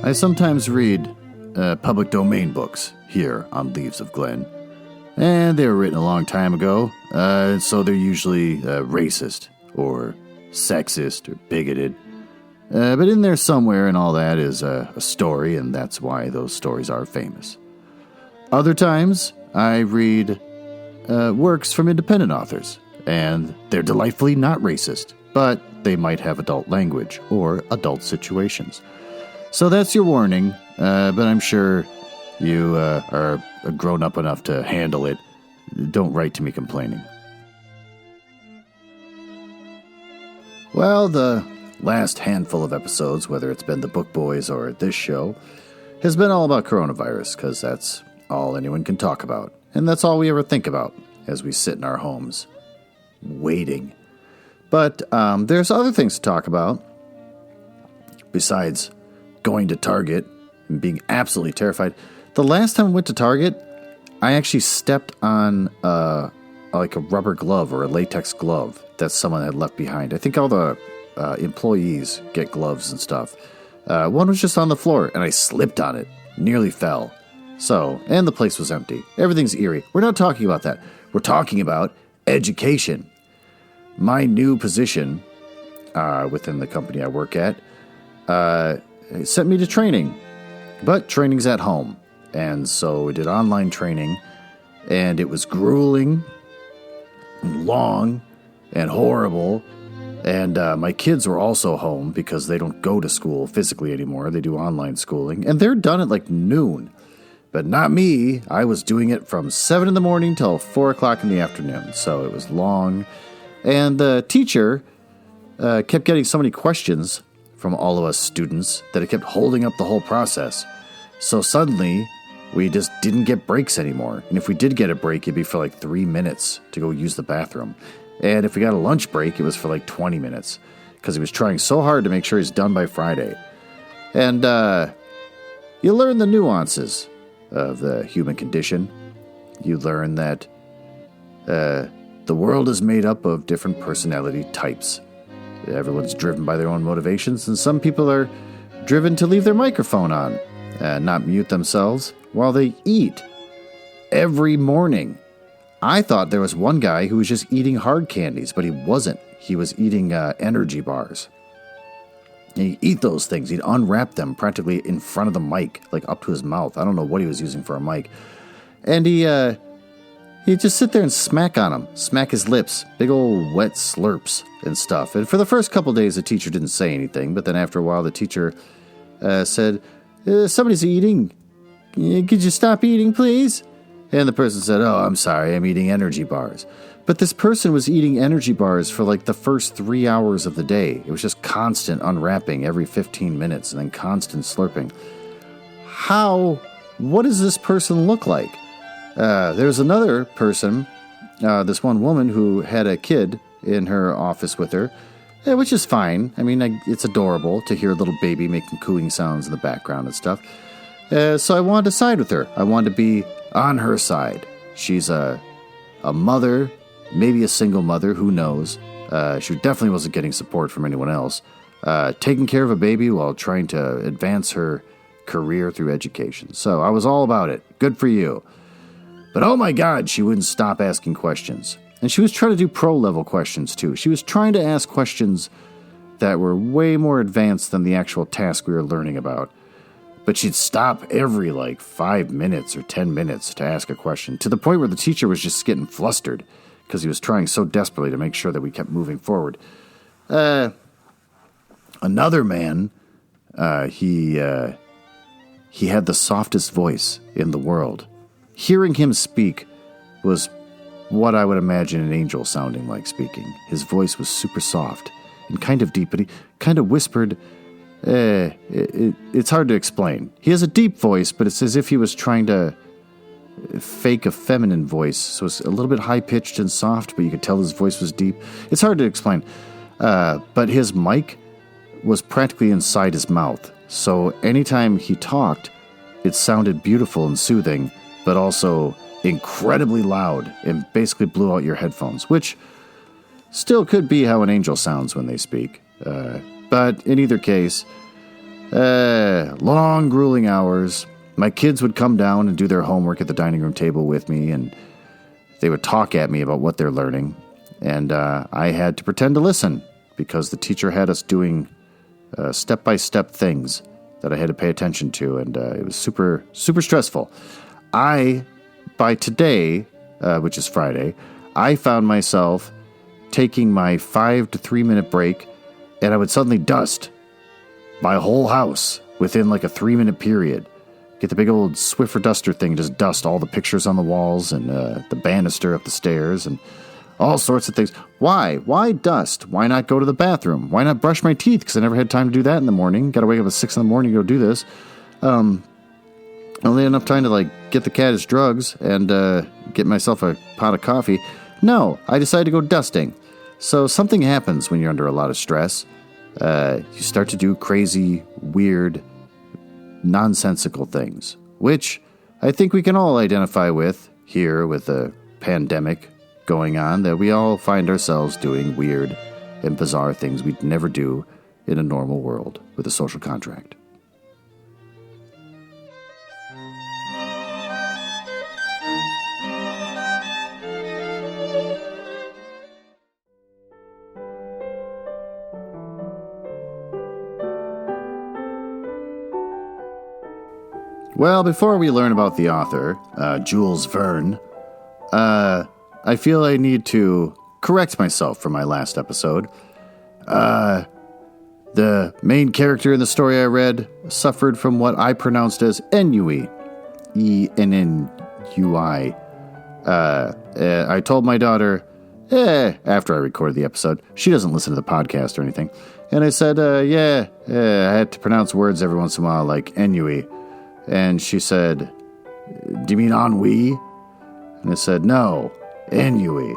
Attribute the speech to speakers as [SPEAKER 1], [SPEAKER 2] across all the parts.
[SPEAKER 1] I sometimes read public domain books here on Leaves of Glen, and they were written a long time ago, so they're usually racist or sexist or bigoted. But in there somewhere and all that is a story, and that's why those stories are famous. Other times, I read works from independent authors, and they're delightfully not racist, but they might have adult language or adult situations. So that's your warning, but I'm sure you are grown up enough to handle it. Don't write to me complaining. Well, the last handful of episodes, whether it's been the Book Boys or this show, has been all about coronavirus, because that's all anyone can talk about. And that's all we ever think about as we sit in our homes, waiting. But there's other things to talk about, besides going to Target and being absolutely terrified. The last time I went to Target, I actually stepped on like a rubber glove or a latex glove that someone had left behind. I think all the employees get gloves and stuff. One was just on the floor, and I slipped on it, nearly fell. So, and the place was empty. Everything's eerie. We're not talking about that. We're talking about education. My new position within the company I work at sent me to training, but training's at home. And so we did online training, and it was grueling and long and horrible. And my kids were also home because they don't go to school physically anymore. They do online schooling, and they're done at like noon. But not me. I was doing it from 7 in the morning till 4 o'clock in the afternoon. So it was long. And the teacher kept getting so many questions from all of us students that it kept holding up the whole process. So suddenly, we just didn't get breaks anymore. And if we did get a break, it'd be for like 3 minutes to go use the bathroom. And if we got a lunch break, it was for like 20 minutes. Because he was trying so hard to make sure he's done by Friday. And you learn the nuances of the human condition. You learn that the world is made up of different personality types. Everyone's driven by their own motivations, and some people are driven to leave their microphone on and not mute themselves while they eat every morning. I thought there was one guy who was just eating hard candies, but he wasn't. He was eating energy bars. And he'd eat those things. He'd unwrap them practically in front of the mic, like up to his mouth. I don't know what he was using for a mic. And he'd just sit there and smack on them, smack his lips, big old wet slurps and stuff. And for the first couple days, the teacher didn't say anything. But then after a while, the teacher said, somebody's eating. Could you stop eating, please? And the person said, oh, I'm sorry, I'm eating energy bars. But this person was eating energy bars for like the first 3 hours of the day. It was just constant unwrapping every 15 minutes and then constant slurping. What does this person look like? There's another person, this one woman who had a kid in her office with her, which is fine. I mean, it's adorable to hear a little baby making cooing sounds in the background and stuff. So I wanted to side with her. I wanted to be on her side. She's a mother, maybe a single mother, who knows. She definitely wasn't getting support from anyone else. Taking care of a baby while trying to advance her career through education. So I was all about it. Good for you. But oh my God, she wouldn't stop asking questions. And she was trying to do pro-level questions too. She was trying to ask questions that were way more advanced than the actual task we were learning about. But she'd stop every 5 minutes or 10 minutes to ask a question, to the point where the teacher was just getting flustered because he was trying so desperately to make sure that we kept moving forward. Another man, he had the softest voice in the world. Hearing him speak was what I would imagine an angel sounding like speaking. His voice was super soft and kind of deep, but he kind of whispered. It's hard to explain. He has a deep voice, but it's as if he was trying to fake a feminine voice. So it's a little bit high-pitched and soft, but you could tell his voice was deep. It's hard to explain. But his mic was practically inside his mouth. So anytime he talked, it sounded beautiful and soothing, but also incredibly loud and basically blew out your headphones, which still could be how an angel sounds when they speak. But in either case, Long, grueling hours. My kids would come down and do their homework at the dining room table with me, and they would talk at me about what they're learning. And I had to pretend to listen because the teacher had us doing step-by-step things that I had to pay attention to, and it was super, super stressful. By today, which is Friday, I found myself taking my 5 to 3 minute break, and I would suddenly dust my whole house within like a 3 minute period. Get the big old Swiffer duster thing, just dust all the pictures on the walls and the banister up the stairs and all sorts of things. Why? Why dust? Why not go to the bathroom? Why not brush my teeth? Because I never had time to do that in the morning. Got to wake up at 6 in the morning to go do this. Only enough time to like get the cat his drugs and get myself a pot of coffee. No, I decided to go dusting. So something happens when you're under a lot of stress. You start to do crazy, weird, nonsensical things, which I think we can all identify with here with the pandemic going on, that we all find ourselves doing weird and bizarre things we'd never do in a normal world with a social contract. Well, before we learn about the author, Jules Verne, I feel I need to correct myself from my last episode. The main character in the story I read suffered from what I pronounced as ennui. E-N-N-U-I. I told my daughter, after I recorded the episode, she doesn't listen to the podcast or anything, and I said, I had to pronounce words every once in a while like ennui. And she said, "Do you mean ennui?" And I said, "No, ennui."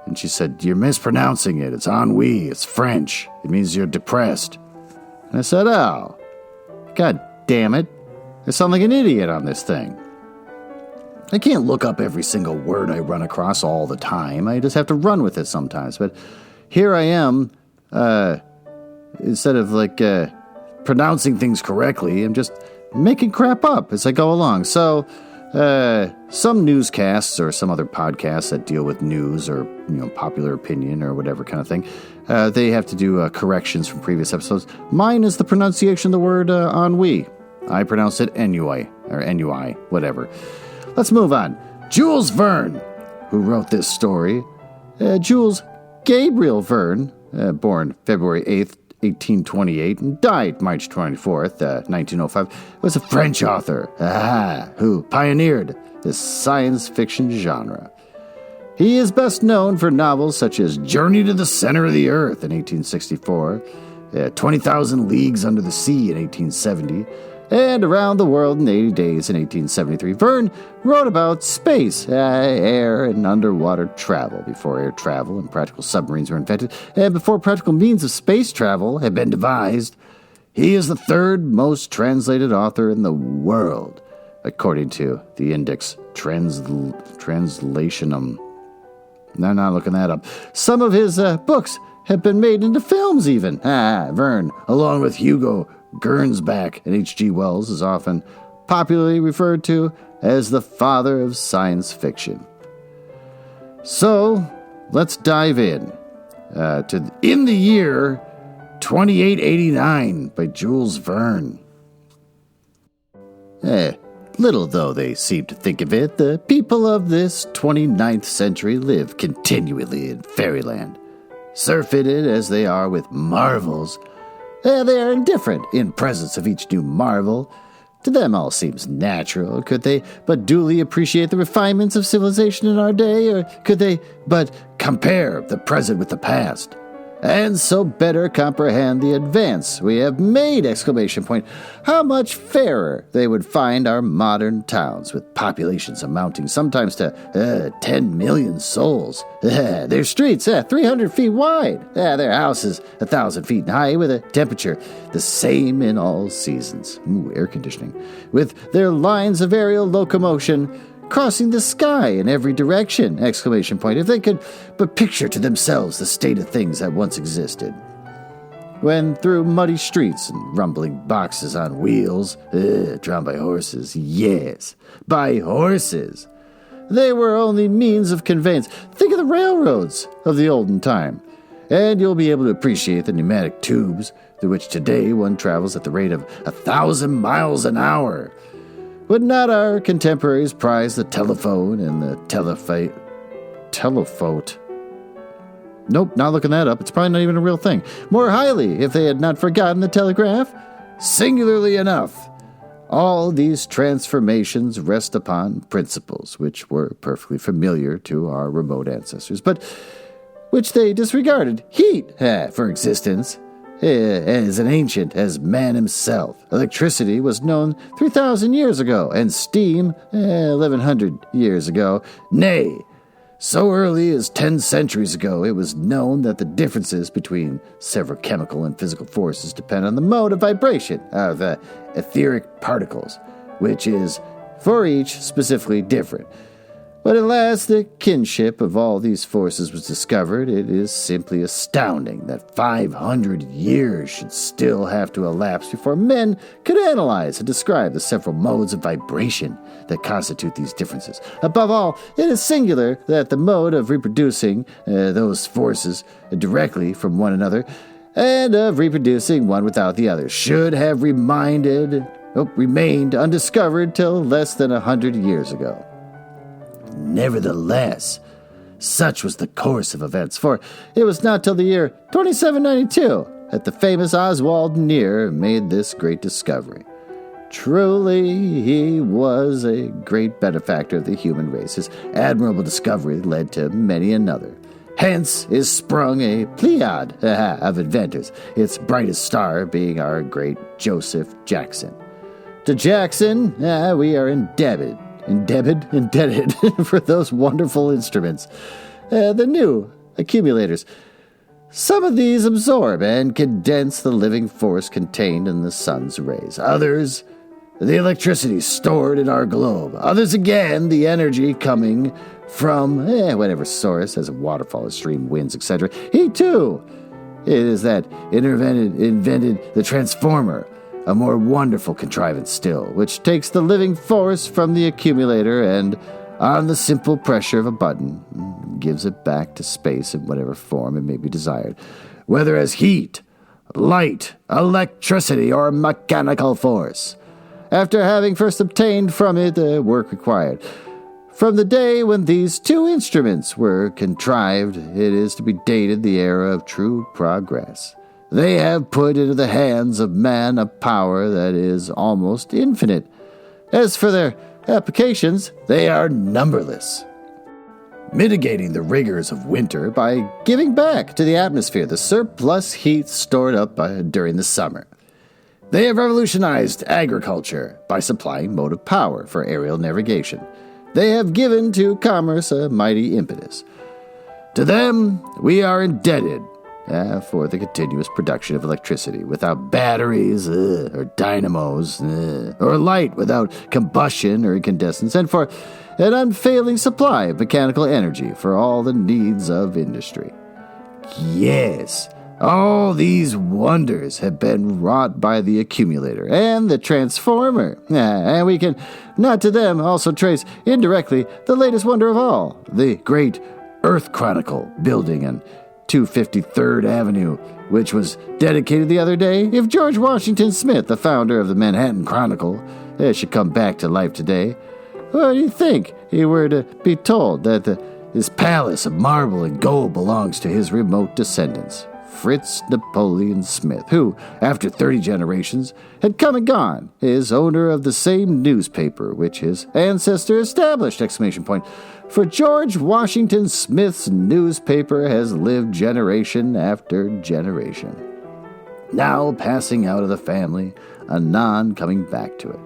[SPEAKER 1] And she said, "You're mispronouncing it. It's ennui. It's French. It means you're depressed." And I said, "Oh, God damn it. I sound like an idiot on this thing. I can't look up every single word I run across all the time. I just have to run with it sometimes. But here I am, instead of pronouncing things correctly, I'm just making crap up as I go along." So, some newscasts or some other podcasts that deal with news or, popular opinion or whatever kind of thing, they have to do corrections from previous episodes. Mine is the pronunciation of the word ennui. I pronounce it ennui, or ennui, whatever. Let's move on. Jules Verne, who wrote this story. Jules Gabriel Verne, born February 8th, 1828, and died March 24th, 1905, was a French author who pioneered the science fiction genre. He is best known for novels such as Journey to the Center of the Earth in 1864, 20,000 Leagues Under the Sea in 1870, and Around the World in 80 Days in 1873. Verne wrote about space, air, and underwater travel before air travel and practical submarines were invented, and before practical means of space travel had been devised. He is the third most translated author in the world, according to the Index Translationum. I'm not looking that up. Some of his books have been made into films even. Verne, along with Hugo Gernsback and H.G. Wells, is often popularly referred to as the father of science fiction. So, let's dive in to In the Year 2889 by Jules Verne. Little though they seem to think of it, the people of this 29th century live continually in fairyland, surfeited as they are with marvels. They are indifferent in presence of each new marvel. To them all seems natural. Could they but duly appreciate the refinements of civilization in our day, or could they but compare the present with the past, and so better comprehend the advance we have made! ! How much fairer they would find our modern towns, with populations amounting sometimes to 10 million souls. Their streets 300 feet wide. Their houses 1,000 feet high, with a temperature the same in all seasons. Air conditioning. With their lines of aerial locomotion crossing the sky in every direction! ! If they could but picture to themselves the state of things that once existed. when through muddy streets and rumbling boxes on wheels, drawn by horses, yes, by horses. They were only means of conveyance. Think of the railroads of the olden time, and you'll be able to appreciate the pneumatic tubes through which today one travels at the rate of 1,000 miles an hour. Would not our contemporaries prize the telephone and the telephote? Nope, not looking that up. It's probably not even a real thing. More highly, if they had not forgotten the telegraph? Singularly enough, all these transformations rest upon principles which were perfectly familiar to our remote ancestors, but which they disregarded. Heat, for existence, as ancient as man himself. Electricity was known 3,000 years ago, and steam 1,100 years ago. Nay, so early as 10 centuries ago, it was known that the differences between several chemical and physical forces depend on the mode of vibration of etheric particles, which is, for each, specifically different. But at last the kinship of all these forces was discovered. It is simply astounding that 500 years should still have to elapse before men could analyze and describe the several modes of vibration that constitute these differences. Above all, it is singular that the mode of reproducing those forces directly from one another and of reproducing one without the other should have remained undiscovered till less than 100 years ago. Nevertheless, such was the course of events, for it was not till the year 2792 that the famous Oswald Nier made this great discovery. Truly, he was a great benefactor of the human race. His admirable discovery led to many another. Hence is sprung a pleiad of inventors, its brightest star being our great Joseph Jackson. To Jackson, we are indebted for those wonderful instruments, the new accumulators. Some of these absorb and condense the living force contained in the sun's rays. Others, the electricity stored in our globe. Others again, the energy coming from whatever source, as a waterfall, a stream, winds, etc. He too, it is that invented the transformer, a more wonderful contrivance still, which takes the living force from the accumulator and, on the simple pressure of a button, gives it back to space in whatever form it may be desired, whether as heat, light, electricity, or mechanical force, after having first obtained from it the work required. From the day when these two instruments were contrived, it is to be dated the era of true progress. They have put into the hands of man a power that is almost infinite. As for their applications, they are numberless. Mitigating the rigors of winter by giving back to the atmosphere the surplus heat stored up during the summer. They have revolutionized agriculture by supplying motive power for aerial navigation. They have given to commerce a mighty impetus. To them we are indebted for the continuous production of electricity without batteries or dynamos, or light without combustion or incandescence, and for an unfailing supply of mechanical energy for all the needs of industry. Yes, all these wonders have been wrought by the accumulator and the transformer, and we can not to them also trace indirectly the latest wonder of all, the great Earth Chronicle building and 253rd Avenue, which was dedicated the other day. If George Washington Smith, the founder of the Manhattan Chronicle, should come back to life today, what do you think he were to be told that his palace of marble and gold belongs to his remote descendants, Fritz Napoleon Smith, who, after 30 generations, had come and gone, is owner of the same newspaper which his ancestor established! For George Washington Smith's newspaper has lived generation after generation, now passing out of the family, anon coming back to it.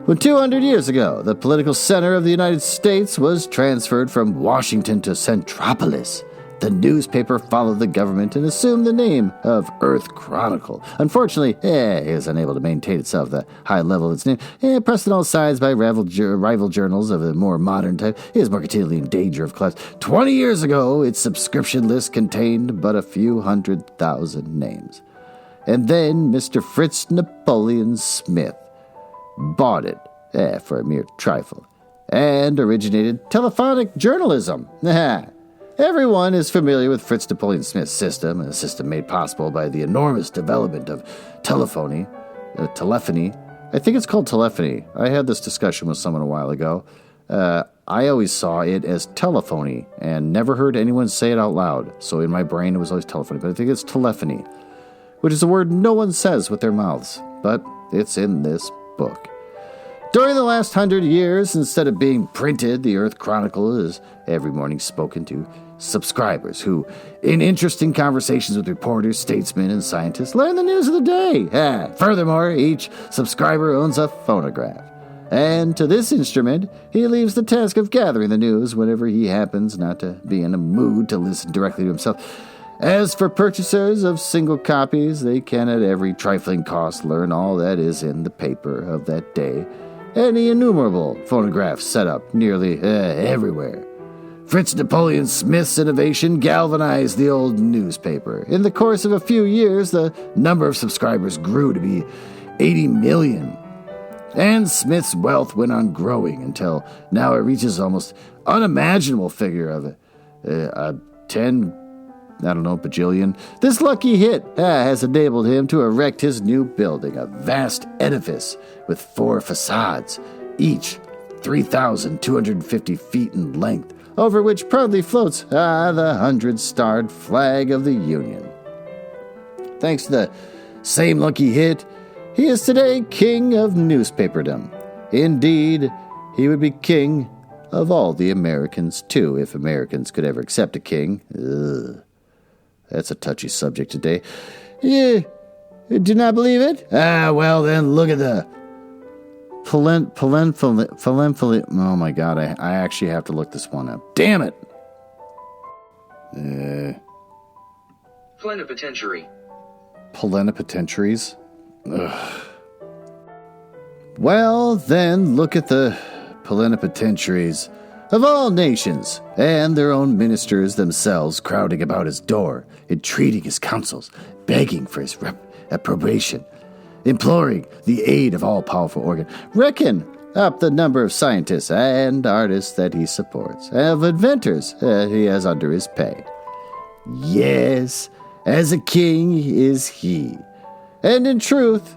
[SPEAKER 1] When 200 years ago, the political center of the United States was transferred from Washington to Centropolis, The newspaper followed the government and assumed the name of Earth Chronicle. Unfortunately, it was unable to maintain itself at the high level of its name. Pressed on all sides by rival journals of a more modern type, it is more continually in danger of collapse. 20 years ago, its subscription list contained but a few 100,000 names. And then Mr. Fritz Napoleon Smith bought it for a mere trifle and originated telephonic journalism. Everyone is familiar with Fritz Napoleon Smith's system, a system made possible by the enormous development of telephony. I think it's called telephony. I had this discussion with someone a while ago. I always saw it as telephony and never heard anyone say it out loud. So in my brain it was always telephony, but I think it's telephony, which is a word no one says with their mouths, but it's in this book. During the last 100 years, instead of being printed, the Earth Chronicle is every morning spoken to subscribers who, in interesting conversations with reporters, statesmen, and scientists, learn the news of the day. Furthermore, each subscriber owns a phonograph. And to this instrument, he leaves the task of gathering the news whenever he happens not to be in a mood to listen directly to himself. As for purchasers of single copies, they can at every trifling cost learn all that is in the paper of that day. Any innumerable phonographs set up nearly everywhere. Fritz Napoleon Smith's innovation galvanized the old newspaper. In the course of a few years, the number of subscribers grew to be 80 million. And Smith's wealth went on growing until now it reaches almost unimaginable figure of a 10 bajillion. This lucky hit has enabled him to erect his new building, a vast edifice with 4 facades, each 3,250 feet in length, over which proudly floats the 100-starred flag of the Union. Thanks to the same lucky hit, he is today king of newspaperdom. Indeed, he would be king of all the Americans, too, if Americans could ever accept a king. That's a touchy subject today. You do not believe it? Well then, look at the oh my god, I actually have to look this one up. Damn it!
[SPEAKER 2] Plenipotentiary.
[SPEAKER 1] Plenipotentiaries? Ugh. Well, then, look at the plenipotentiaries of all nations, and their own ministers themselves crowding about his door, entreating his counsels, begging for his approbation, imploring the aid of all-powerful organ. Reckon up the number of scientists and artists that he supports, of inventors that he has under his pay. Yes, as a king is he, and in truth,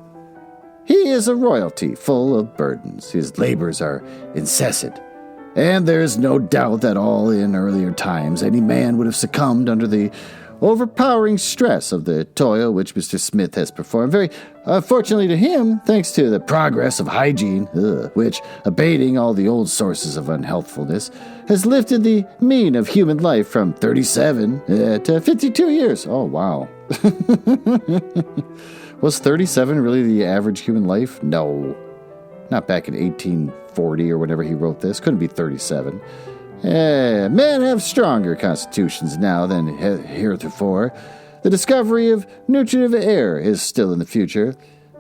[SPEAKER 1] he is a royalty full of burdens. His labors are incessant, and there is no doubt that all in earlier times any man would have succumbed under the overpowering stress of the toil which Mr. Smith has performed. Very fortunately to him, thanks to the progress of hygiene, which, abating all the old sources of unhealthfulness, has lifted the mean of human life from 37 to 52 years. Oh, wow. Was 37 really the average human life? No. Not back in 1840 or whenever he wrote this. Couldn't be 37. Men have stronger constitutions now than heretofore. The discovery of nutritive air is still in the future.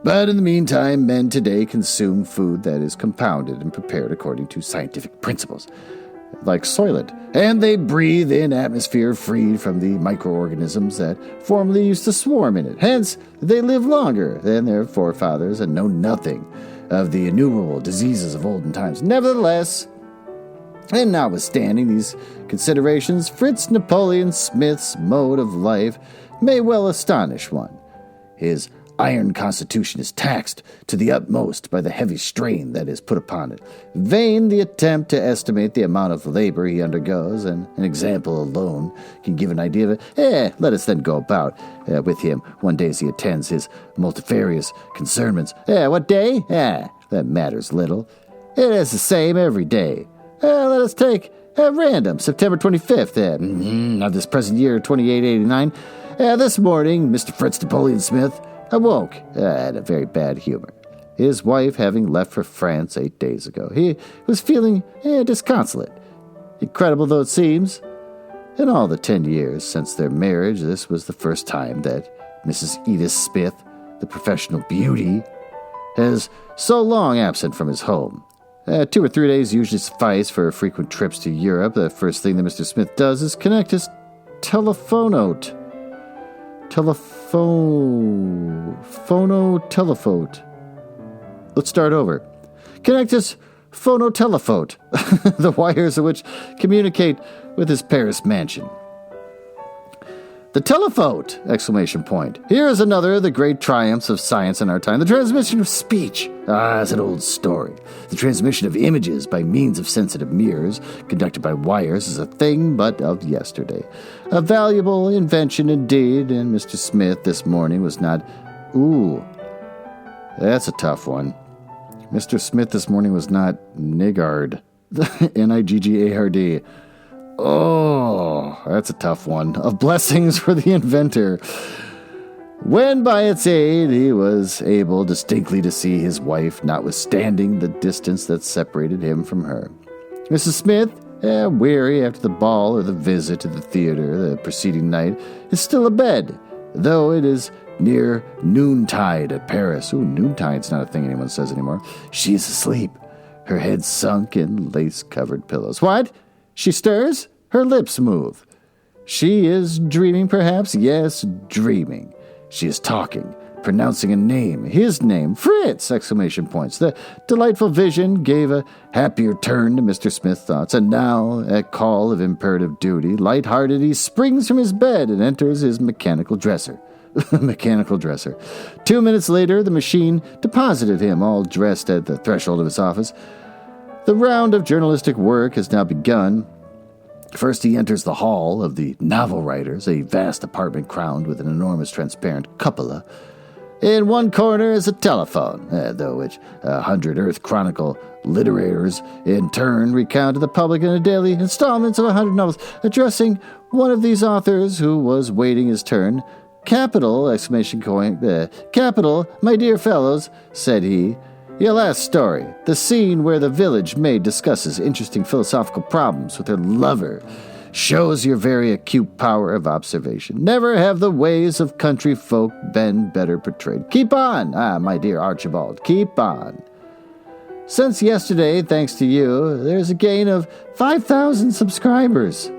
[SPEAKER 1] But in the meantime, men today consume food that is compounded and prepared according to scientific principles, like Soylent. And they breathe in atmosphere freed from the microorganisms that formerly used to swarm in it. Hence, they live longer than their forefathers and know nothing of the innumerable diseases of olden times. Nevertheless, and notwithstanding these considerations, Fritz Napoleon Smith's mode of life may well astonish one. His iron constitution is taxed to the utmost by the heavy strain that is put upon it. Vain the attempt to estimate the amount of labor he undergoes, and an example alone can give an idea of it. Let us then go about with him one day as he attends his multifarious concernments. What day? That matters little. It is the same every day. Let us take at random September 25th of this present year, 2889. This morning, Mr. Fritz Napoleon Smith awoke in a very bad humor, his wife having left for France 8 days ago. He was feeling disconsolate. Incredible though it seems, In all the 10 years since their marriage, this was the first time that Mrs. Edith Smith, the professional beauty, has so long absent from his home. 2 or 3 days usually suffice for frequent trips to Europe. The first thing that Mr. Smith does is connect his telephonote. Phonotelephone. Let's start over. Connect his phonotelephone, the wires of which communicate with his Paris mansion. The telephone! Exclamation point. Here is another of the great triumphs of science in our time. The transmission of speech. It's an old story. The transmission of images by means of sensitive mirrors, conducted by wires, is a thing but of yesterday. A valuable invention indeed, and Mr. Smith this morning was not... Ooh, that's a tough one. Mr. Smith this morning was not niggard. Niggard. Oh, that's a tough one. Of blessings for the inventor. When by its aid he was able distinctly to see his wife, notwithstanding the distance that separated him from her. Mrs. Smith, weary after the ball or the visit to the theater the preceding night, is still abed, though it is near noontide at Paris. Ooh, noontide's not a thing anyone says anymore. She is asleep, her head sunk in lace-covered pillows. What? She stirs, her lips move. She is dreaming, perhaps? Yes, dreaming. She is talking, pronouncing a name, his name, Fritz! Exclamation points. The delightful vision gave a happier turn to Mr. Smith's thoughts, and now, at call of imperative duty, light-hearted, he springs from his bed and enters his mechanical dresser. 2 minutes later, the machine deposited him, all dressed at the threshold of his office. The round of journalistic work has now begun. First he enters the hall of the novel writers, a vast apartment crowned with an enormous transparent cupola. In one corner is a telephone, though which 100 Earth Chronicle literators in turn recount to the public in a daily installments of 100 novels, addressing one of these authors who was waiting his turn. Capital, capital, my dear fellows, said he. Your last story, the scene where the village maid discusses interesting philosophical problems with her lover, shows your very acute power of observation. Never have the ways of country folk been better portrayed. Keep on, my dear Archibald, keep on. Since yesterday, thanks to you, there's a gain of 5,000 subscribers.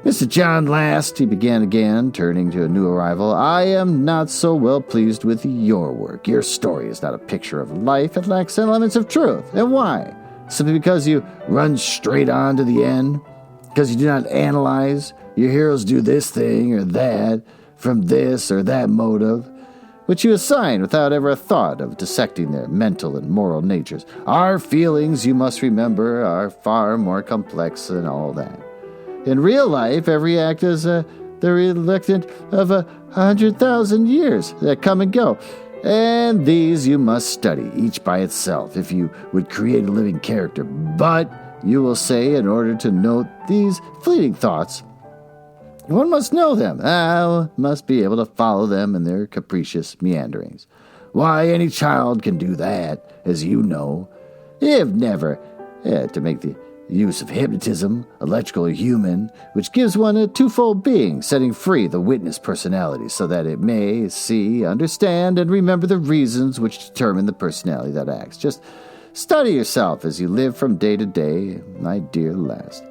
[SPEAKER 1] Mr. John Last, he began again, turning to a new arrival, I am not so well pleased with your work. Your story is not a picture of life. It lacks elements of truth. And why? Simply because you run straight on to the end? Because you do not analyze? Your heroes do this thing or that, from this or that motive, which you assign without ever a thought of dissecting their mental and moral natures. Our feelings, you must remember, are far more complex than all that. In real life, every act is the reluctant of 100,000 years that come and go. And these you must study, each by itself, if you would create a living character. But, you will say, in order to note these fleeting thoughts, one must know them. Must be able to follow them in their capricious meanderings. Why, any child can do that, as you know. If never, to make the use of hypnotism, electrical or human, which gives one a twofold being, setting free the witness personality so that it may see, understand, and remember the reasons which determine the personality that acts. Just study yourself as you live from day to day, my dear Last.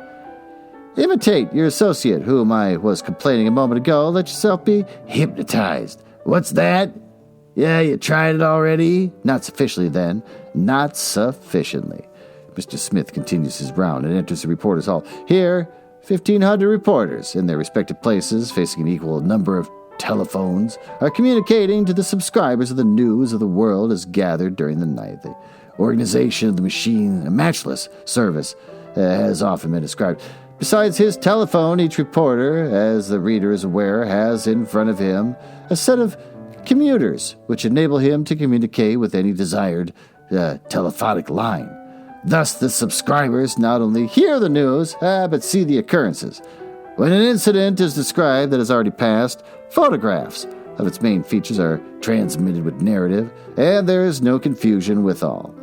[SPEAKER 1] Imitate your associate, whom I was complaining a moment ago. Let yourself be hypnotized. What's that? Yeah, you tried it already? Not sufficiently, then. Not sufficiently. Mr. Smith continues his round and enters the reporters' hall. Here, 1,500 reporters, in their respective places, facing an equal number of telephones, are communicating to the subscribers of the news of the world as gathered during the night. The organization of the machine, a matchless service, has often been described. Besides his telephone, each reporter, as the reader is aware, has in front of him a set of commuters, which enable him to communicate with any desired telephonic line. Thus, the subscribers not only hear the news, but see the occurrences. When an incident is described that has already passed, photographs of its main features are transmitted with narrative, and there is no confusion withal.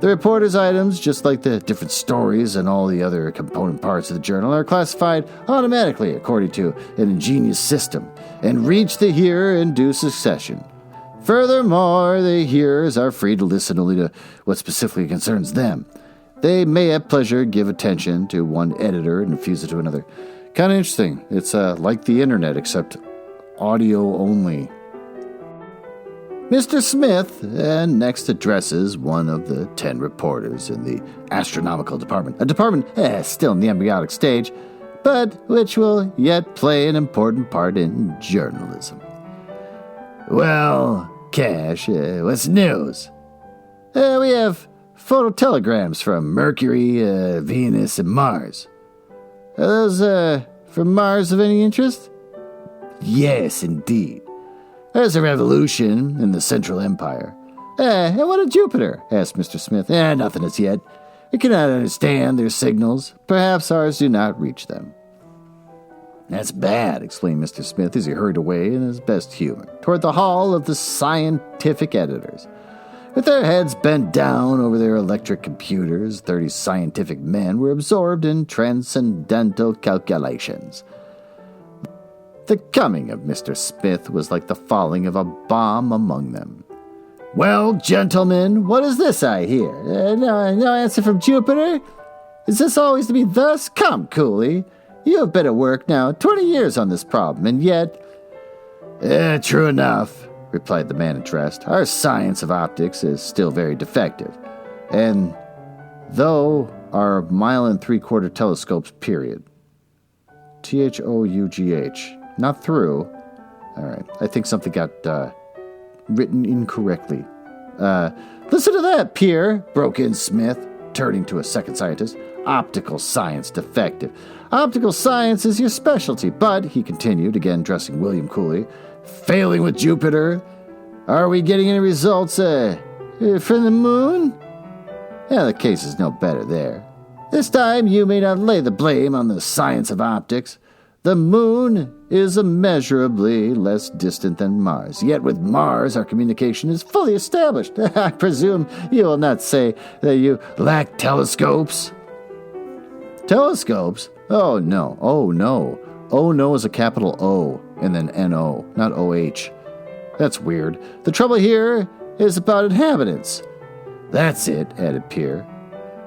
[SPEAKER 1] The reporter's items, just like the different stories and all the other component parts of the journal, are classified automatically according to an ingenious system and reach the hearer in due succession. Furthermore, the hearers are free to listen only to what specifically concerns them. They may at pleasure give attention to one editor and refuse it to another. Kind of interesting. It's like the internet, except audio only. Mr. Smith next addresses one of the 10 reporters in the astronomical department, a department still in the embryonic stage, but which will yet play an important part in journalism. Well, Cash, what's the news? We have phototelegrams from Mercury, Venus, and Mars. Are those from Mars of any interest? Yes, indeed. There's a revolution in the Central Empire. And what of Jupiter? Asked Mr. Smith. Nothing as yet. We cannot understand their signals. Perhaps ours do not reach them. That's bad, exclaimed Mr. Smith as he hurried away in his best humor toward the hall of the scientific editors. With their heads bent down over their electric computers, 30 scientific men were absorbed in transcendental calculations. The coming of Mr. Smith was like the falling of a bomb among them. Well, gentlemen, what is this I hear? No answer from Jupiter? Is this always to be thus? Come, Cooley. You have been at work now 20 years on this problem, and yet... True enough, replied the man addressed. Our science of optics is still very defective. And though our 1 3/4 telescopes, period. Though, not through. All right, I think something got written incorrectly. Listen to that, Pierre, broke in Smith, turning to a second scientist. Optical science defective. Optical science is your specialty, but, he continued, again addressing William Cooley, failing with Jupiter. Are we getting any results from the moon? The case is no better there. This time you may not lay the blame on the science of optics. The moon is immeasurably less distant than Mars. Yet with Mars, our communication is fully established. I presume you will not say that you lack telescopes. Telescopes? Oh, no. Oh, no. Oh, no is a capital O and then N-O, not O-H. That's weird. The trouble here is about inhabitants. That's it, added Pierre.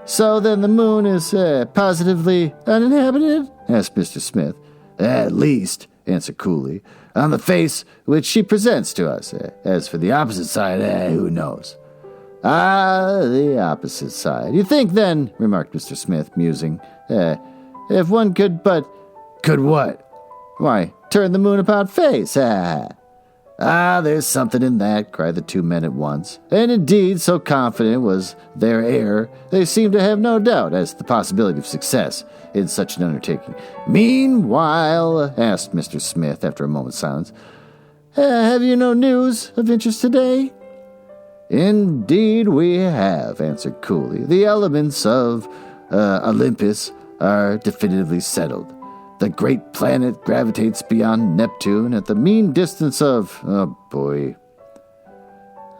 [SPEAKER 1] So then the moon is positively uninhabited? Asked Mr. Smith. At least, answered Cooley, on the face which she presents to us. As for the opposite side, who knows? Ah, the opposite side. You think then, remarked Mr. Smith, musing, if one could but... Could what? Why, turn the moon about face, there's something in that, cried the two men at once. And indeed, so confident was their air, they seemed to have no doubt as to the possibility of success in such an undertaking. Meanwhile, asked Mr. Smith after a moment's silence, have you no news of interest today? Indeed we have, answered Cooley. The elements of Olympus are definitively settled. The great planet gravitates beyond Neptune at the mean distance of... Oh, boy.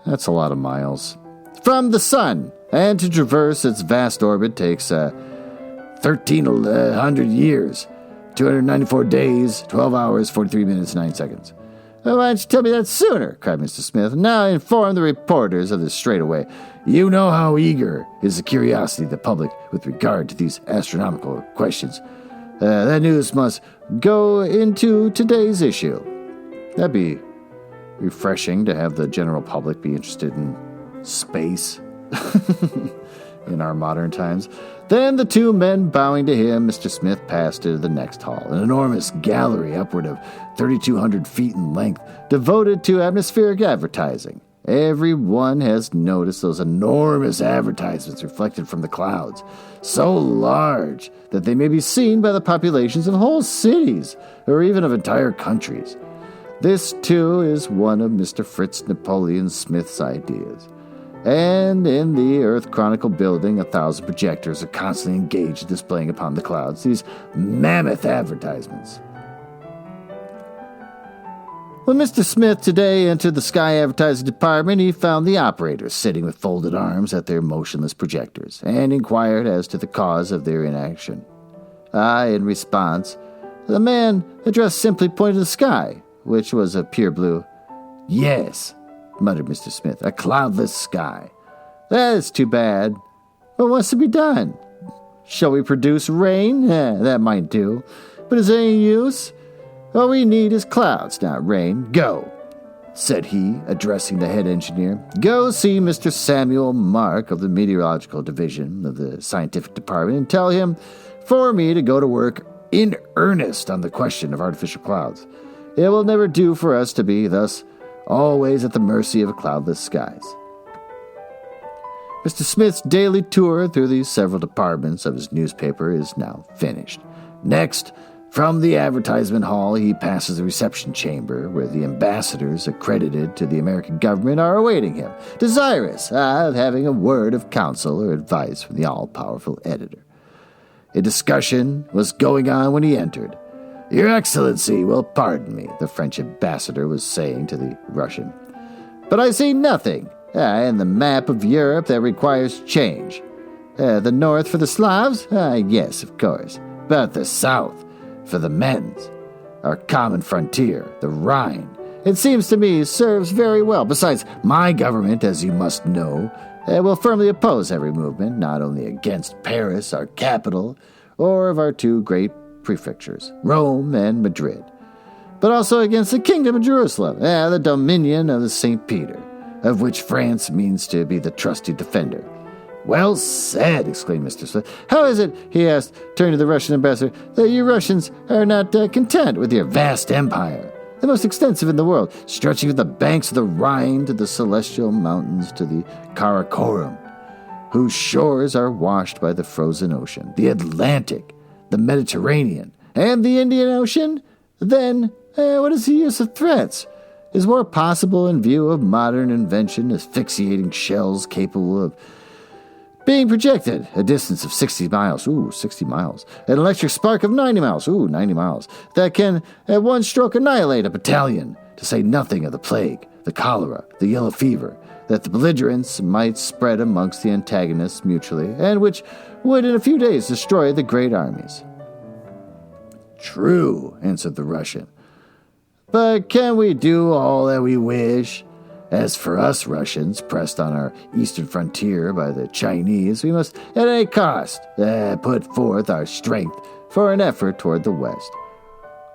[SPEAKER 1] That's a lot of miles. From the sun, and to traverse its vast orbit takes 1,300 years, 294 days, 12 hours, 43 minutes, 9 seconds. Why didn't you tell me that sooner? Cried Mr. Smith. Now inform the reporters of this straightaway. You know how eager is the curiosity of the public with regard to these astronomical questions. That news must go into today's issue. That'd be refreshing to have the general public be interested in space in our modern times. Then the two men bowing to him, Mr. Smith passed to the next hall, an enormous gallery upward of 3,200 feet in length, devoted to atmospheric advertising. Everyone has noticed those enormous advertisements reflected from the clouds, so large that they may be seen by the populations of whole cities, or even of entire countries. This, too, is one of Mr. Fritz Napoleon Smith's ideas. And in the Earth Chronicle building, 1,000 projectors are constantly engaged in displaying upon the clouds these mammoth advertisements. When Mr. Smith today entered the Sky Advertising Department, he found the operators sitting with folded arms at their motionless projectors, and inquired as to the cause of their inaction. In response, the man addressed simply pointed to the sky, which was a pure blue. "Yes," muttered Mr. Smith, "a cloudless sky. That is too bad. But what's to be done? Shall we produce rain? That might do. But is there any use? All we need is clouds, not rain. Go," said he, addressing the head engineer. "Go see Mr. Samuel Mark of the Meteorological Division of the Scientific Department and tell him for me to go to work in earnest on the question of artificial clouds. It will never do for us to be thus always at the mercy of cloudless skies." Mr. Smith's daily tour through the several departments of his newspaper is now finished. Next, from the advertisement hall, he passes the reception chamber, where the ambassadors accredited to the American government are awaiting him, desirous of having a word of counsel or advice from the all-powerful editor. A discussion was going on when he entered. "Your Excellency will pardon me," the French ambassador was saying to the Russian, "but I see nothing in the map of Europe that requires change. The north for the Slavs? Yes, of course. But the south for the Mends, our common frontier, the Rhine, it seems to me serves very well. Besides, my government, as you must know, will firmly oppose every movement, not only against Paris, our capital, or of our two great prefectures, Rome and Madrid, but also against the kingdom of Jerusalem, the dominion of the St. Peter, of which France means to be the trusty defender." "Well said," exclaimed Mr. Smith. "How is it," he asked, turning to the Russian ambassador, "that you Russians are not content with your vast empire, the most extensive in the world, stretching from the banks of the Rhine to the Celestial Mountains to the Karakoram, whose shores are washed by the frozen ocean, the Atlantic, the Mediterranean, and the Indian Ocean? Then what is the use of threats? Is war possible in view of modern invention, asphyxiating shells capable of being projected a distance of 60 miles, 60 miles, an electric spark of 90 miles, 90 miles, that can at one stroke annihilate a battalion, to say nothing of the plague, the cholera, the yellow fever, that the belligerents might spread amongst the antagonists mutually, and which would in a few days destroy the great armies?" "True," answered the Russian. "But can we do all that we wish? As for us Russians, pressed on our eastern frontier by the Chinese, we must at any cost put forth our strength for an effort toward the west."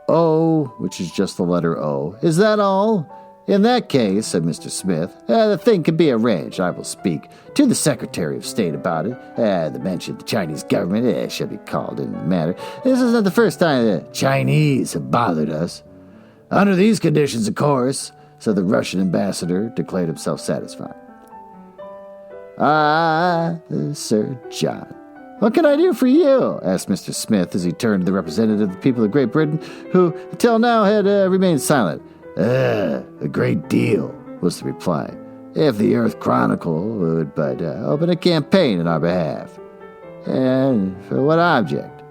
[SPEAKER 1] "O," which is just the letter O. "Is that all? In that case," said Mr. Smith, "the thing can be arranged. I will speak to the Secretary of State about it. The mention of the Chinese government should be called in the matter. This is not the first time the Chinese have bothered us." "Under these conditions, of course," said the Russian ambassador, declared himself satisfied. Sir John, what can I do for you?" asked Mr. Smith as he turned to the representative of the people of Great Britain, who until now had remained silent. A great deal," was the reply, "if the Earth Chronicle would but open a campaign in our behalf." "And for what object?"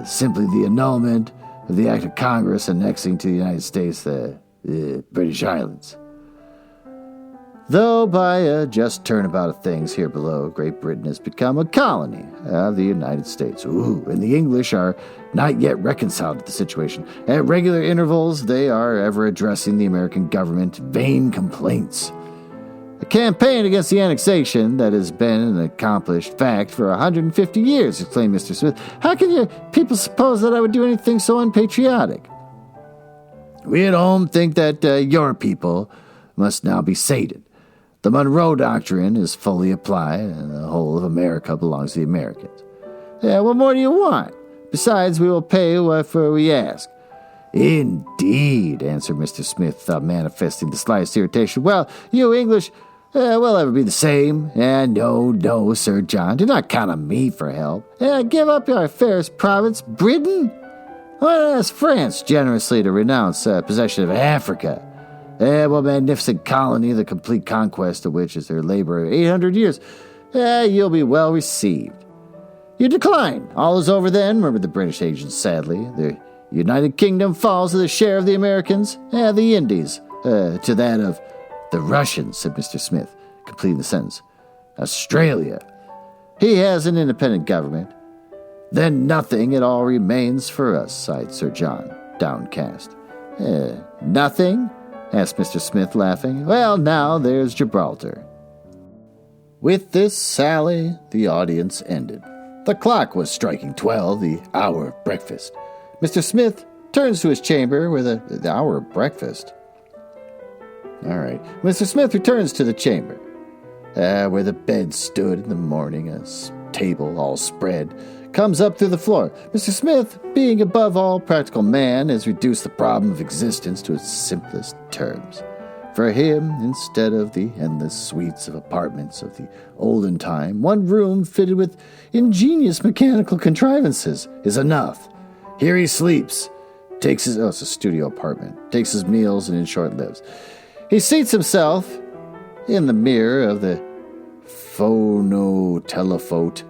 [SPEAKER 1] Simply the annulment of the Act of Congress annexing to the United States the British Islands. Though by a just turnabout of things here below, Great Britain has become a colony of the United States. And the English are not yet reconciled to the situation. At regular intervals, they are ever addressing the American government vain complaints. A campaign against the annexation that has been an accomplished fact for 150 years, exclaimed Mr. Smith. How can you people suppose that I would do anything so unpatriotic? We at home think that your people must now be sated. The Monroe Doctrine is fully applied, and the whole of America belongs to the Americans. What more do you want? Besides, we will pay whatever we ask. Indeed, answered Mr. Smith, manifesting the slightest irritation. Well, you English will ever be the same. No, Sir John, do not count on me for help. Give up your fairest province, Britain. Well, ask France generously to renounce possession of Africa. What magnificent colony, the complete conquest of which is their labor of 800 years. You'll be well received. You decline. All is over then, murmured the British agent sadly. Their United Kingdom falls to the share of the Americans, the Indies, to that of the Russians, said Mr. Smith, completing the sentence. Australia. He has an independent government. Then nothing at all remains for us, sighed Sir John, downcast. Nothing? Asked Mr. Smith, laughing. Well, now there's Gibraltar. With this sally, the audience ended. The clock was striking 12, the hour of breakfast. Mr. Smith turns to his chamber where the hour of breakfast. All right. Mr. Smith returns to the chamber, where the bed stood in the morning, a table all spread, comes up through the floor. Mr. Smith, being above all practical man, has reduced the problem of existence to its simplest terms. For him, instead of the endless suites of apartments of the olden time, one room fitted with ingenious mechanical contrivances is enough. Here he sleeps, it's a studio apartment, takes his meals, and in short lives. He seats himself in the mirror of the phonotelephone.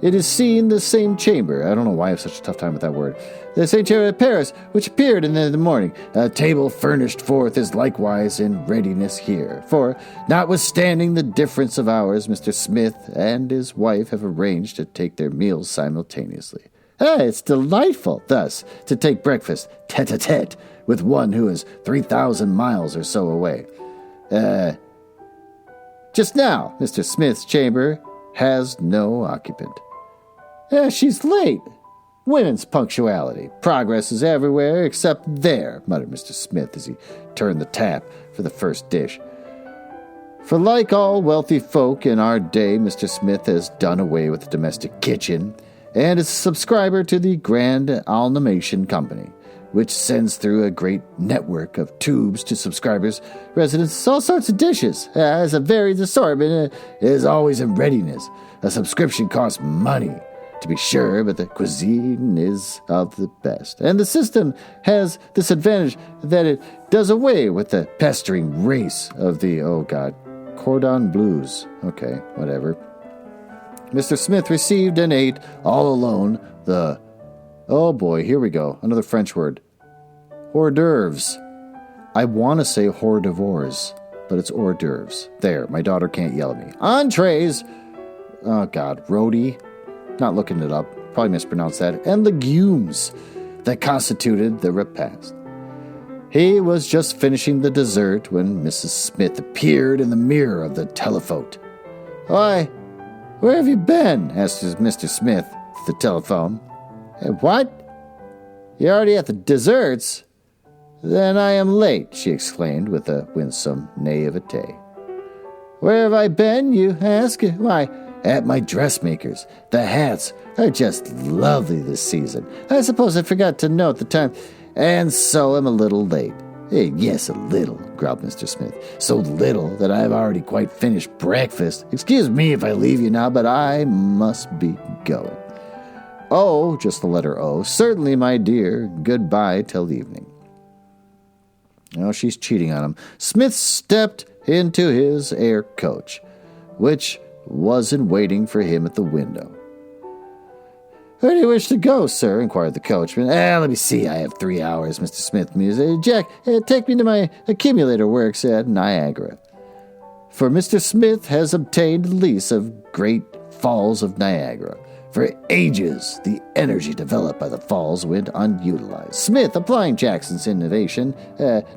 [SPEAKER 1] It is seen the same chamber. I don't know why I have such a tough time with that word. The same chamber at Paris, which appeared in the morning. A table furnished forth is likewise in readiness here. For, notwithstanding the difference of hours, Mr. Smith and his wife have arranged to take their meals simultaneously. It's delightful, thus, to take breakfast tete-a-tete with one who is 3,000 miles or so away. Just now, Mr. Smith's chamber has no occupant. She's late. Women's punctuality. Progress is everywhere except there, muttered Mr. Smith as he turned the tap for the first dish. For like all wealthy folk in our day, Mr. Smith has done away with the domestic kitchen and is a subscriber to the Grand Amalgamation Company, which sends through a great network of tubes to subscribers' residences all sorts of dishes. As a varied assortment is always in readiness. A subscription costs money, to be sure, but the cuisine is of the best. And the system has this advantage that it does away with the pestering race of the, cordon bleus. Okay, whatever. Mr. Smith received and ate, all alone, the... Oh boy, here we go. Another French word. Hors d'oeuvres. I want to say hors d'oeuvres, but it's hors d'oeuvres. There, my daughter can't yell at me. Entrees. Oh God, roti. Not looking it up. Probably mispronounced that. And legumes that constituted the repast. He was just finishing the dessert when Mrs. Smith appeared in the mirror of the telephone. Why, where have you been? Asked Mr. Smith at the telephone. What? You're already at the desserts? Then I am late, she exclaimed with a winsome naivete. Where have I been, you ask? Why, at my dressmaker's. The hats are just lovely this season. I suppose I forgot to note the time, and so am a little late. Yes, a little, growled Mr. Smith. So little that I have already quite finished breakfast. Excuse me if I leave you now, but I must be going. Oh, just the letter O. Certainly, my dear. Goodbye till evening. Oh, she's cheating on him. Smith stepped into his air coach, which was in waiting for him at the window. Where do you wish to go, sir? Inquired the coachman. Let me see. I have 3 hours, Mr. Smith mused. Jack, take me to my accumulator works at Niagara. For Mr. Smith has obtained a lease of Great Falls of Niagara. For ages, the energy developed by the falls went unutilized. Smith, applying Jackson's innovation,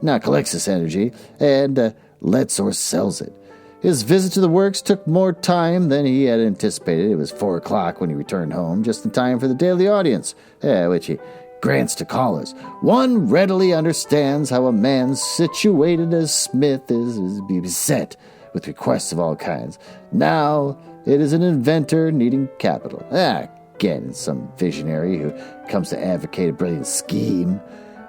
[SPEAKER 1] now collects this energy and lets or sells it. His visit to the works took more time than he had anticipated. It was 4 o'clock when he returned home, just in time for the daily audience, which he grants to callers. One readily understands how a man situated as Smith is beset with requests of all kinds. Now it is an inventor needing capital. Again, some visionary who comes to advocate a brilliant scheme,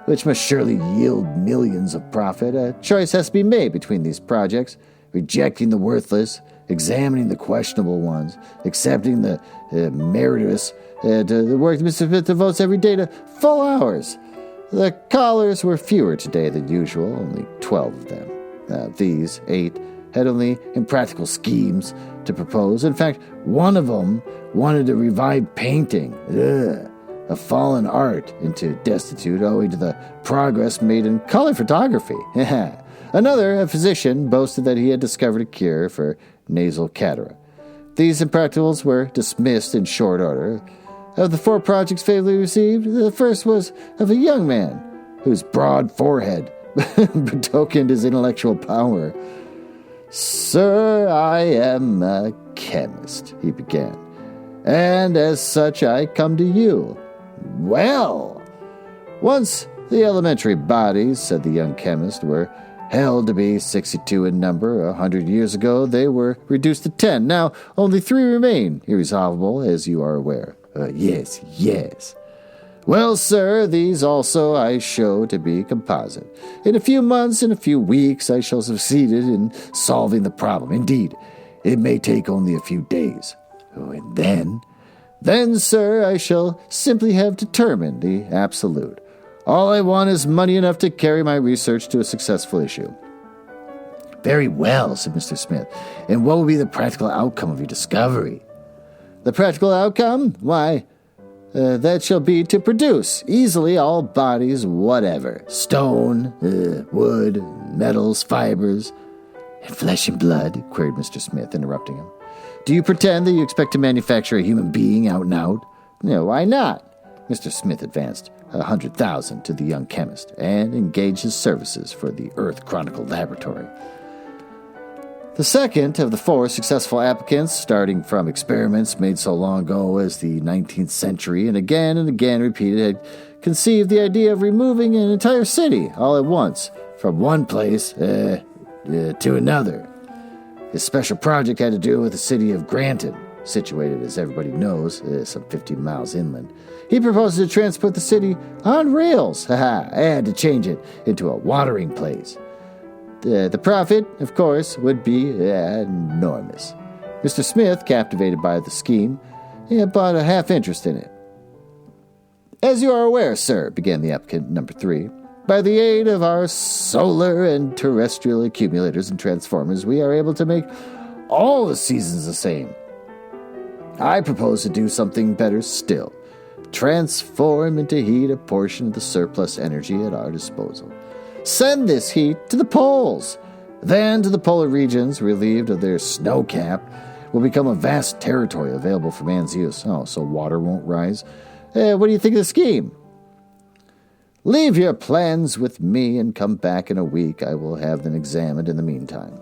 [SPEAKER 1] which must surely yield millions of profit. A choice has to be made between these projects, rejecting the worthless, examining the questionable ones, accepting the meritorious, the work that Mr. Smith devotes every day to full hours. The callers were fewer today than usual, only 12 of them. These 8 had only impractical schemes to propose. In fact, one of them wanted to revive painting. of fallen art into destitute owing to the progress made in color photography. Another, a physician, boasted that he had discovered a cure for nasal cataract. These impracticables were dismissed in short order. Of the 4 projects favorably received, the first was of a young man whose broad forehead betokened his intellectual power. "Sir, I am a chemist," he began, "and as such I come to you." "Well, once the elementary bodies," said the young chemist, "were held to be 62 in number. 100 years ago they were reduced to 10. Now only 3 remain, irresolvable, as you are aware." Yes. "Well, sir, these also I show to be composite. In a few months, in a few weeks, I shall have succeeded in solving the problem. Indeed, it may take only a few days. And then, sir, I shall simply have determined the absolute. All I want is money enough to carry my research to a successful issue." "Very well," said Mr. Smith. "And what will be the practical outcome of your discovery?" "The practical outcome? Why, that shall be to produce easily all bodies whatever. Stone, wood, metals, fibers." "And flesh and blood?" queried Mr. Smith, interrupting him. "Do you pretend that you expect to manufacture a human being out and out?" "No, why not?" Mr. Smith advanced 100,000 to the young chemist and engaged his services for the Earth Chronicle Laboratory. The second of the 4 successful applicants, starting from experiments made so long ago as the 19th century and again repeated, had conceived the idea of removing an entire city all at once from one place to another. His special project had to do with the city of Granton, situated, as everybody knows, some 15 miles inland. He proposed to transport the city on rails, and to change it into a watering place. The profit, of course, would be enormous. Mr. Smith, captivated by the scheme, bought a half interest in it. "As you are aware, sir," began the applicant number 3, "by the aid of our solar and terrestrial accumulators and transformers, we are able to make all the seasons the same. I propose to do something better still. Transform into heat a portion of the surplus energy at our disposal. Send this heat to the poles. Then to the polar regions, relieved of their snow cap, will become a vast territory available for man's use. Oh, so water won't rise. What do you think of the scheme?" "Leave your plans with me and come back in a week. I will have them examined in the meantime."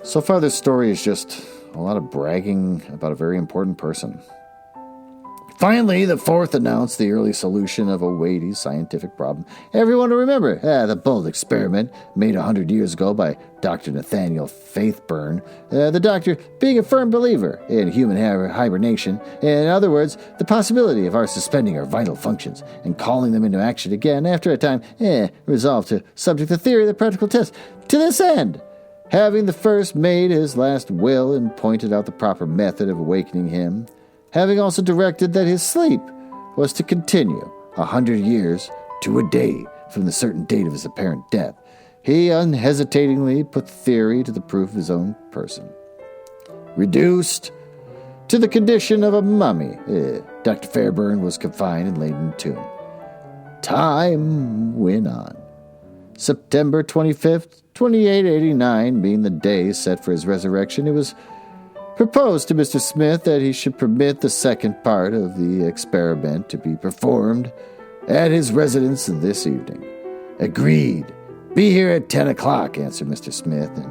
[SPEAKER 1] So far, this story is just a lot of bragging about a very important person. Finally, the 4th announced the early solution of a weighty scientific problem. Everyone will remember the bold experiment made 100 years ago by Dr. Nathaniel Faithburn, the doctor being a firm believer in human hibernation. In other words, the possibility of our suspending our vital functions and calling them into action again after a time, resolved to subject the theory of the practical test. To this end, having the first made his last will and pointed out the proper method of awakening him, having also directed that his sleep was to continue 100 years to a day from the certain date of his apparent death, he unhesitatingly put the theory to the proof of his own person. Reduced to the condition of a mummy, Dr. Fairburn was confined and laid in a tomb. Time went on. September 25th, 2889 being the day set for his resurrection, it was proposed to Mr. Smith that he should permit the second part of the experiment to be performed at his residence this evening. "Agreed. Be here at 10 o'clock, answered Mr. Smith, and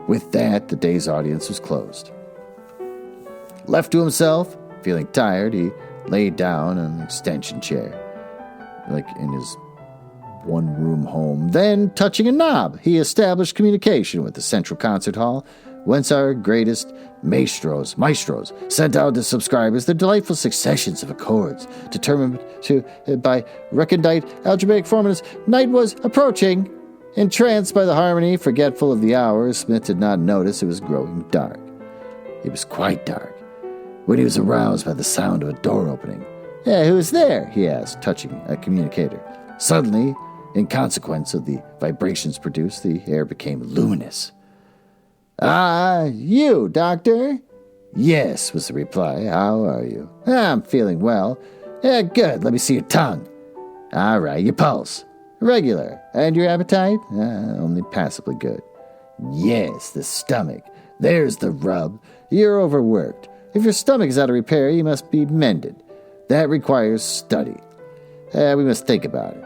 [SPEAKER 1] with that the day's audience was closed. Left to himself, feeling tired, he lay down on an extension chair, like in his one-room home. Then, touching a knob, he established communication with the central concert hall, whence our greatest maestros sent out to subscribers the delightful successions of accords, determined by recondite algebraic formulas. Night was approaching. Entranced by the harmony, forgetful of the hours, Smith did not notice it was growing dark. It was quite dark when he was aroused by the sound of a door opening. Who is there?" he asked, touching a communicator. Suddenly, in consequence of the vibrations produced, the air became luminous. "Ah, you, Doctor?" "Yes," was the reply. "How are you?" "I'm feeling well. Yeah, good. Let me see your tongue. All right, your pulse. Regular. And your appetite? Only passably good. Yes, the stomach. There's the rub. You're overworked. If your stomach is out of repair, you must be mended. That requires study. We must think about it.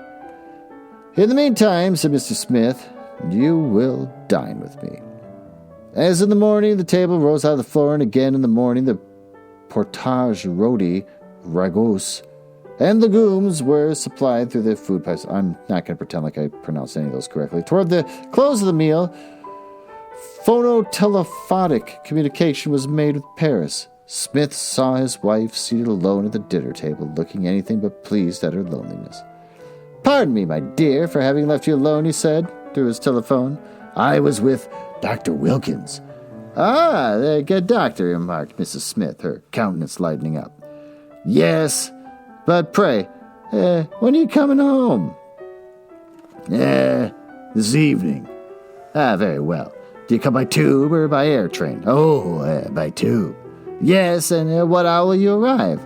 [SPEAKER 1] In the meantime, said Mr. Smith, you will dine with me. As in the morning, the table rose out of the floor, and again in the morning, the portage roti, ragout, and legumes were supplied through the food pipes. I'm not going to pretend like I pronounced any of those correctly. Toward the close of the meal, phonotelephonic communication was made with Paris. Smith saw his wife seated alone at the dinner table, looking anything but pleased at her loneliness. Pardon me, my dear, for having left you alone, he said, through his telephone. I was with Dr. Wilkins. Ah, the good doctor, remarked Mrs. Smith, her countenance lightening up. Yes, but pray, when are you coming home? This evening. Ah, very well. Do you come by tube or by air train? Oh, by tube. Yes, and what hour will you arrive?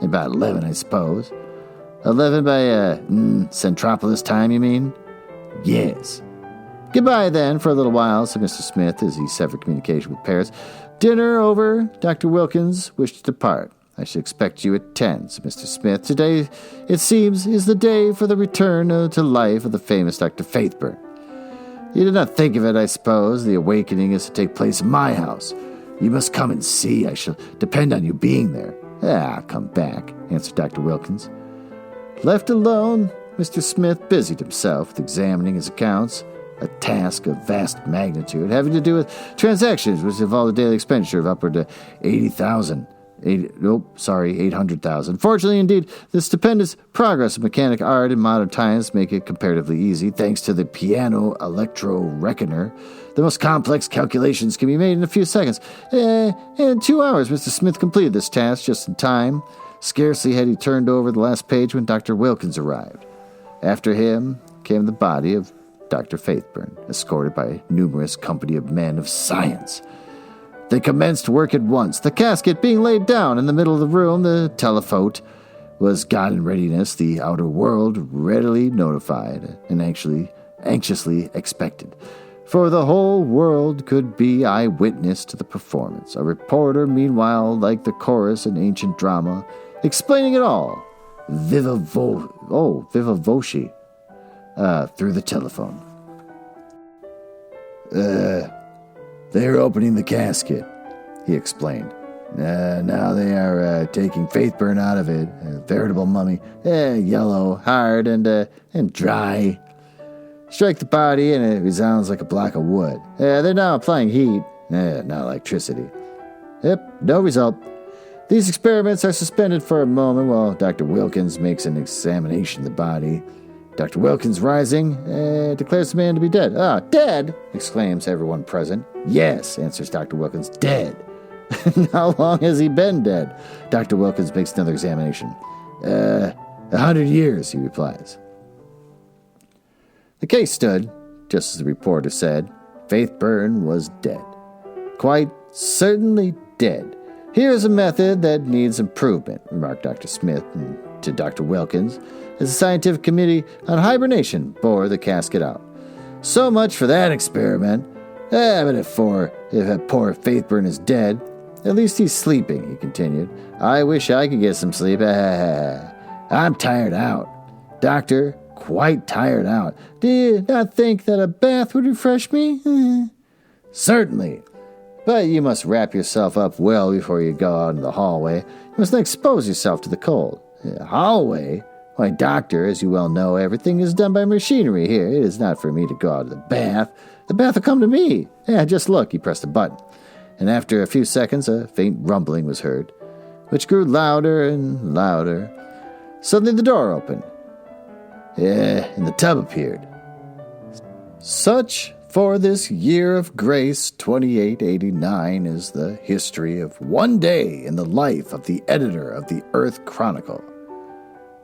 [SPEAKER 1] About 11, I suppose. 11 by, Centropolis time, you mean? Yes. Goodbye, then, for a little while, said Mr. Smith as he severed communication with Paris. Dinner over, Dr. Wilkins wished to depart. I should expect you at 10, said Mr. Smith. Today, it seems, is the day for the return to life of the famous Dr. Faithburn. You did not think of it, I suppose. The awakening is to take place in my house. You must come and see. I shall depend on you being there. I'll come back, answered Dr. Wilkins. Left alone, Mr. Smith busied himself with examining his accounts, a task of vast magnitude having to do with transactions which involved a daily expenditure of upward to 800,000. Fortunately, indeed, the stupendous progress of mechanic art in modern times make it comparatively easy. Thanks to the piano electro-reckoner, the most complex calculations can be made in a few seconds. In 2 hours, Mr. Smith completed this task just in time. Scarcely had he turned over the last page when Dr. Wilkins arrived. After him came the body of Dr. Faithburn, escorted by a numerous company of men of science. They commenced work at once. The casket being laid down in the middle of the room, the telephote was got in readiness, the outer world readily notified and anxiously expected. For the whole world could be eyewitness to the performance. A reporter, meanwhile, like the chorus in ancient drama, explaining it all, viva voce, through the telephone. They're opening the casket, he explained. Now they are taking Faithburn out of it, a veritable mummy, yellow, hard, and dry. Strike the body, and it resounds like a block of wood. They're now applying heat, not electricity. Yep, no result. These experiments are suspended for a moment while Dr. Wilkins makes an examination of the body. Dr. Wilkins, rising, declares the man to be dead. Dead? Exclaims everyone present. Yes, answers Dr. Wilkins, dead. How long has he been dead? Dr. Wilkins makes another examination. 100 years, he replies. The case stood, just as the reporter said. Faithburn was dead. Quite certainly dead. Here's a method that needs improvement, remarked Dr. Smith to Dr. Wilkins, as the scientific committee on hibernation bore the casket out. So much for that experiment. But if poor Faithburn is dead, at least he's sleeping, he continued. I wish I could get some sleep. I'm tired out. Doctor, quite tired out. Do you not think that a bath would refresh me? Certainly. But you must wrap yourself up well before you go out in the hallway. You must not expose yourself to the cold. Hallway? Why, doctor, as you well know, everything is done by machinery here. It is not for me to go out of the bath. The bath will come to me. Just look. He pressed a button. And after a few seconds, a faint rumbling was heard, which grew louder and louder. Suddenly the door opened. And the tub appeared. Such, for this year of grace 2889, is the history of one day in the life of the editor of the Earth Chronicle.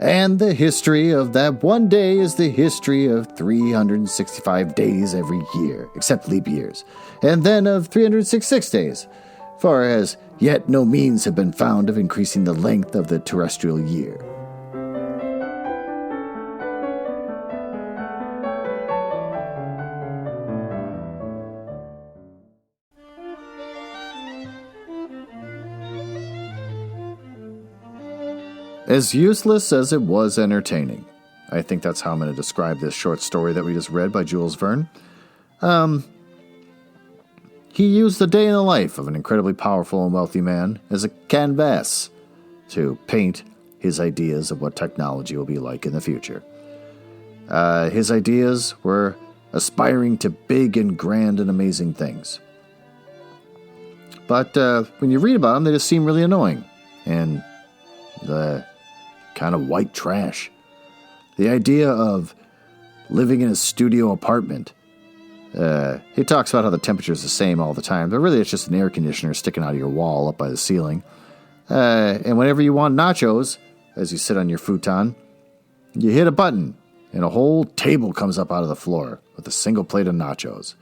[SPEAKER 1] And the history of that one day is the history of 365 days every year, except leap years, and then of 366 days. for as yet no means have been found of increasing the length of the terrestrial year. As useless as it was entertaining. I think that's how I'm going to describe this short story that we just read by Jules Verne. He used the day in the life of an incredibly powerful and wealthy man as a canvas to paint his ideas of what technology will be like in the future. His ideas were aspiring to big and grand and amazing things. But when you read about them, they just seem really annoying and the kind of white trash. The idea of living in a studio apartment. He talks about how the temperature is the same all the time, but really it's just an air conditioner sticking out of your wall up by the ceiling. And whenever you want nachos, as you sit on your futon, you hit a button, and a whole table comes up out of the floor with a single plate of nachos.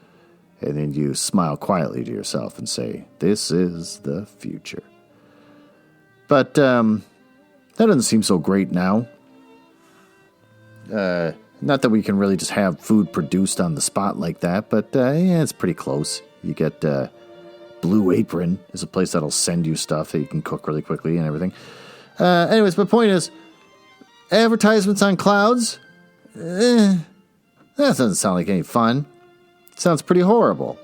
[SPEAKER 1] And then you smile quietly to yourself and say, "This is the future." But that doesn't seem so great now. Not that we can really just have food produced on the spot like that, but yeah, it's pretty close. You get Blue Apron is a place that'll send you stuff that you can cook really quickly and everything. Anyways, my point is, advertisements on clouds, that doesn't sound like any fun. It sounds pretty horrible.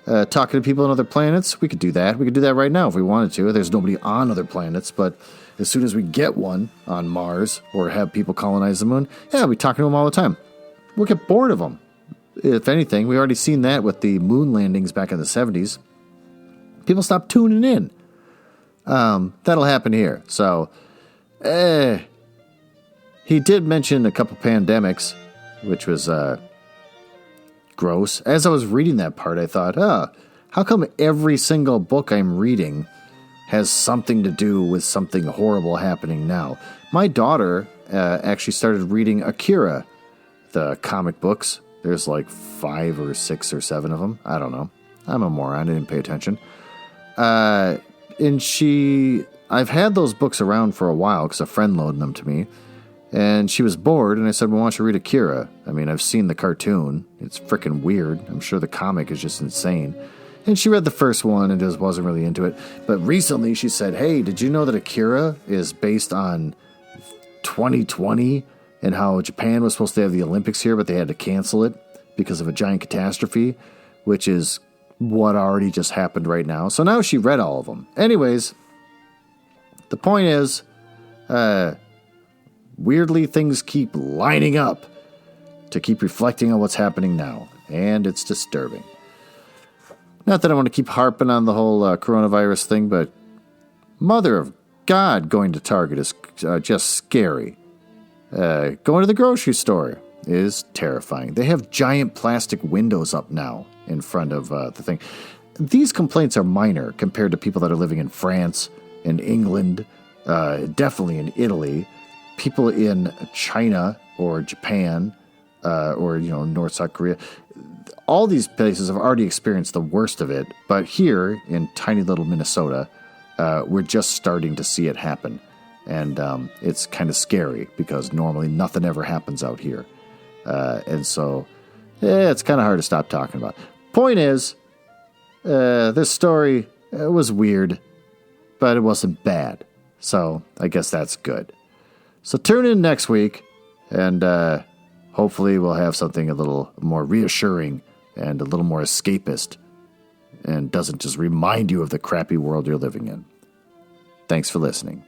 [SPEAKER 1] Talking to people on other planets, we could do that. We could do that right now if we wanted to. There's nobody on other planets, but as soon as we get one on Mars or have people colonize the moon, yeah, we'll be talking to them all the time. We'll get bored of them. If anything, we already seen that with the moon landings back in the 70s. People stopped tuning in. That'll happen here. So, he did mention a couple pandemics, which was gross. As I was reading that part, I thought, how come every single book I'm reading has something to do with something horrible happening now? My daughter actually started reading Akira, the comic books. There's like 5 or 6 or 7 of them. I don't know. I'm a moron. I didn't pay attention. And I've had those books around for a while because a friend loaned them to me. And she was bored, and I said, well, why don't you read Akira? I mean, I've seen the cartoon. It's freaking weird. I'm sure the comic is just insane. And she read the first one and just wasn't really into it. But recently she said, hey, did you know that Akira is based on 2020 and how Japan was supposed to have the Olympics here, but they had to cancel it because of a giant catastrophe, which is what already just happened right now. So now she read all of them. Anyways, the point is, weirdly things keep lining up to keep reflecting on what's happening now. And it's disturbing. Not that I want to keep harping on the whole coronavirus thing, but mother of God, going to Target is just scary. Going to the grocery store is terrifying. They have giant plastic windows up now in front of the thing. These complaints are minor compared to people that are living in France, in England, definitely in Italy, people in China or Japan, or North South Korea. All these places have already experienced the worst of it, but here in tiny little Minnesota, we're just starting to see it happen. And it's kind of scary because normally nothing ever happens out here. And so it's kind of hard to stop talking about. Point is, this story was weird, but it wasn't bad. So I guess that's good. So tune in next week, and hopefully we'll have something a little more reassuring and a little more escapist and doesn't just remind you of the crappy world you're living in. Thanks for listening.